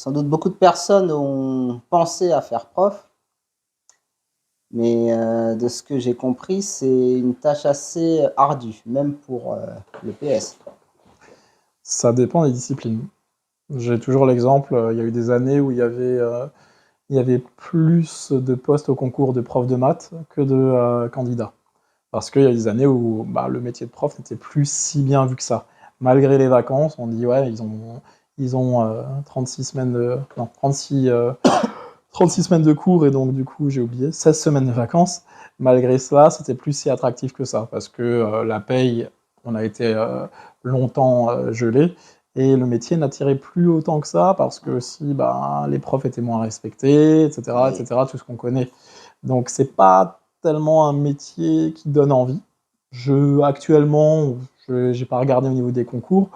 Sans doute beaucoup de personnes ont pensé à faire prof, mais de ce que j'ai compris, c'est une tâche assez ardue, même pour le PS. Ça dépend des disciplines. J'ai toujours l'exemple, il y a eu des années où il y avait plus de postes au concours de prof de maths que de candidats. Parce qu'il y a des années où le métier de prof n'était plus si bien vu que ça. Malgré les vacances, on dit ouais, ils ont 36 semaines de. Non, 36 semaines de cours et donc du coup j'ai oublié, 16 semaines de vacances. Malgré cela, c'était plus si attractif que ça, parce que la paye, on a été longtemps gelé, et le métier n'attirait plus autant que ça, parce que aussi les profs étaient moins respectés, etc., Et etc., tout ce qu'on connaît. Donc c'est pas tellement un métier qui donne envie. Actuellement, je n'ai pas regardé au niveau des concours,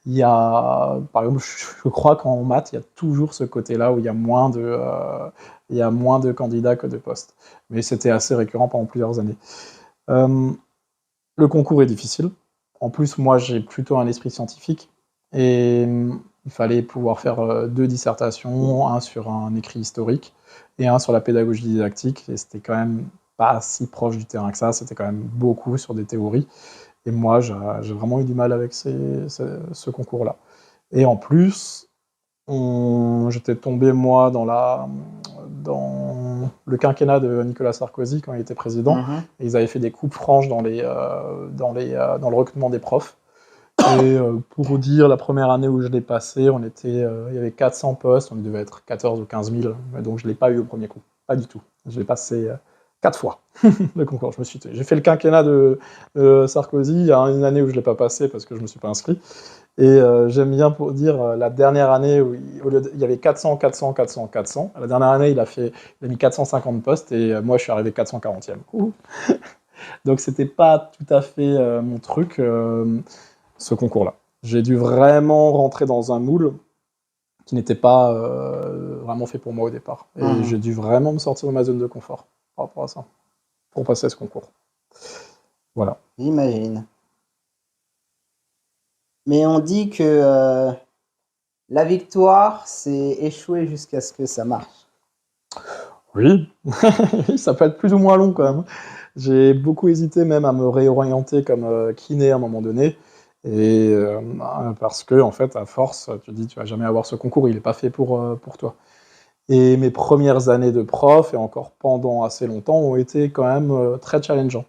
il y a, par exemple, je crois qu'en maths, il y a toujours ce côté-là où il y a moins de candidats que de postes. Mais c'était assez récurrent pendant plusieurs années. Euh, le concours est difficile. En plus, moi, j'ai plutôt un esprit scientifique. Et il fallait pouvoir faire deux dissertations, un sur un écrit historique et un sur la pédagogie didactique. Et c'était quand même pas si proche du terrain que ça. C'était quand même beaucoup sur des théories. Et moi, j'ai vraiment eu du mal avec ce concours-là. Et en plus, j'étais tombé, moi, dans le quinquennat de Nicolas Sarkozy quand il était président. Et ils avaient fait des coupes franches dans le recrutement des profs. Et pour dire, la première année où je l'ai passé, il y avait 400 postes, on devait être 14 ou 15 000. Donc je ne l'ai pas eu au premier coup. Pas du tout. Je l'ai passé 4 fois, le concours. J'ai fait le quinquennat de Sarkozy. Il y a une année où je ne l'ai pas passé parce que je ne me suis pas inscrit. Et j'aime bien pour dire la dernière année où il y avait 400, 400, 400, 400. La dernière année, il a mis 450 postes et moi, je suis arrivé 440e. Donc, c'était pas tout à fait mon truc, ce concours-là. J'ai dû vraiment rentrer dans un moule qui n'était pas vraiment fait pour moi au départ. Et j'ai dû vraiment me sortir de ma zone de confort par rapport à ça, pour passer ce concours. Voilà. j'imagine. Mais on dit que la victoire, c'est échouer jusqu'à ce que ça marche. Oui, ça peut être plus ou moins long quand même. J'ai beaucoup hésité même à me réorienter comme kiné à un moment donné. Et parce que, en fait, à force, tu te dis, tu vas jamais avoir ce concours, il n'est pas fait pour toi. Et mes premières années de prof, et encore pendant assez longtemps, ont été quand même très challengeants.